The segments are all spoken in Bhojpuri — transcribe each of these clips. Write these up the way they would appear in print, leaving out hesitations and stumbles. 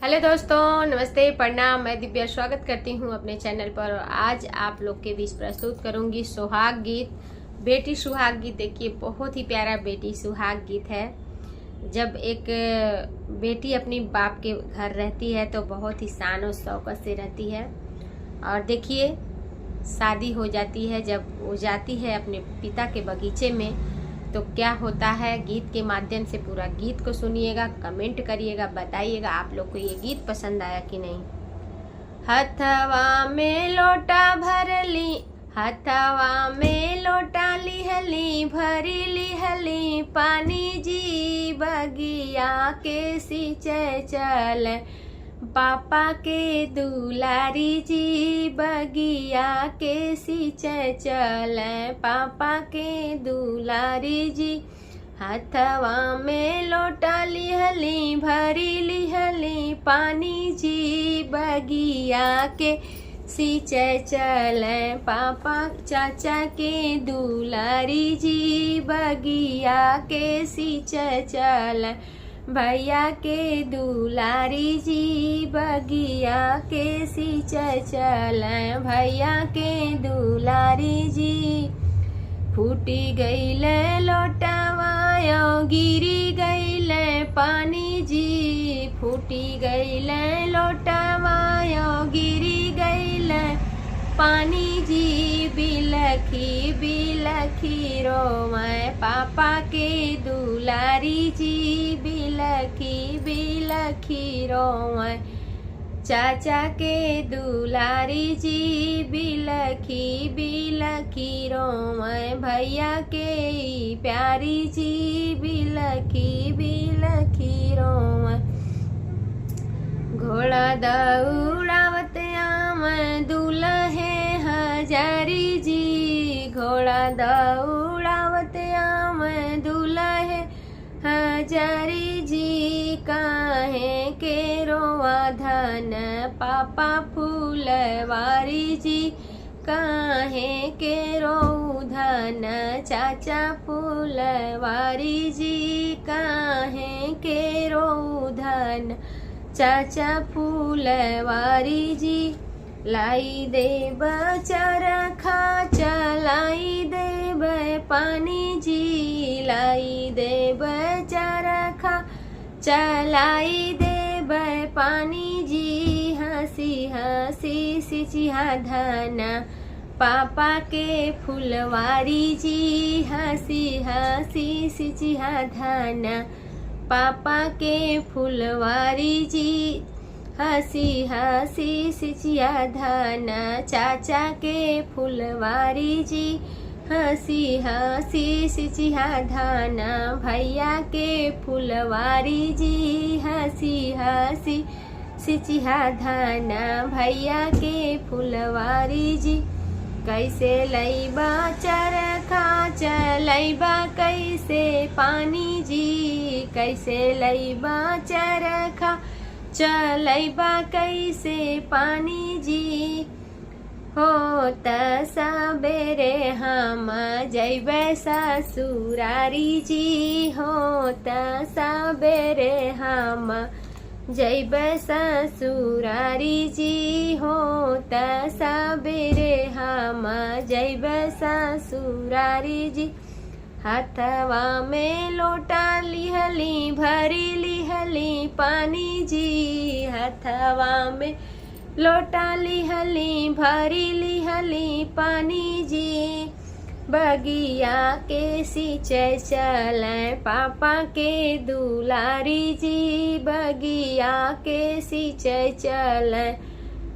हेलो दोस्तों, नमस्ते, प्रणाम। मैं दिव्या स्वागत करती हूँ अपने चैनल पर। और आज आप लोग के बीच प्रस्तुत करूँगी सुहाग गीत, बेटी सुहाग गीत। देखिए, बहुत ही प्यारा बेटी सुहाग गीत है। जब एक बेटी अपनी बाप के घर रहती है तो बहुत ही शान और शौकत से रहती है। और देखिए, शादी हो जाती है, जब वो जाती है अपने पिता के बगीचे में तो क्या होता है। गीत के माध्यम से पूरा गीत को सुनिएगा, कमेंट करिएगा, बताइएगा आप लोग को ये गीत पसंद आया कि नहीं। हथवा में लोटा भरली, हथवा में लोटा लिहली, भरी लिहली पानी जी, बगिया के सींचे चल पापा के दुलारी जी, बगिया के सींचे चल पापा के दुलारी जी। हथवा में लोटा लिहली, भरी लिहली पानी जी, बगिया के सींचे चल पापा चाचा के दुलारी जी, बगिया के सींचे चल भैया के दुलारी जी, बगिया के सींचे चल भैया के दुलारी जी। फूटी गईल लोटावायो, गिरी गईल पानी जी, फूटी गईल लोटावायो, गिरी गईल पानी जी, बिलखी बिलखी रोवे पापा के दुलारी जी, बिलखी बिलखी रोवे चाचा के दुलारी जी, बिलखी बिलखी रोवे भैया के प्यारी जी, बिलखी बिलखी रोवे। घोड़ा दौड़ावत आम दुल्हे हजारी जी, घोड़ा दौड़ावत आम दुल्हे हजारी जी, काहे के रोवा धन पापा फूलवारी जी, काहे के रो धन चाचा फूलवारी जी, काहे के रो धन चाचा फूलवारी जी। लाई देब चरखा चलाई देब पानी जी, लाई देब चरखा चलाई देब पानी जी, हंसी हंसी सिचिया धन पापा के फुलवारी जी, हंसी हंसी सिचिया धन पापा के फुलवारी जी, हंसी हंसी सिचिया धन चाचा के फुलवारी जी, हंसी हंसी सिचिया धन भैया के फुलवारी जी, हंसी हंसी सिचिया धन भैया के फुलवारी जी। कैसे लैबा चरखा चलैबा कैसे पानी जी, कैसे लैबा चरखा चलैबा कैसे पानी जी। होत सबेरे हम जैबे ससुरारी जी, होत सबेरे हम जैबे ससुरारी जी, होत सबेरे हम जैबे ससुरारी जी। हथवा में लोटा लिहली, भरी लिहली पानी जी, हथवा में लोटा लिहली, भरी लिहली पानी जी, बगिया के सींचे चल पापा के दुलारी जी, बगिया के सींचे चल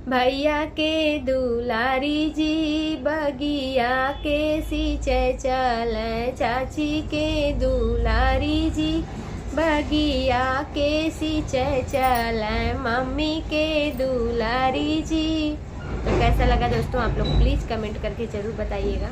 भैया के दुलारी जी, बगिया के सींचे चल चाची के दुलारी जी, बगिया के सींचे चल मम्मी के दुलारी जी। तो कैसा लगा दोस्तों, आप लोग प्लीज़ कमेंट करके ज़रूर बताइएगा।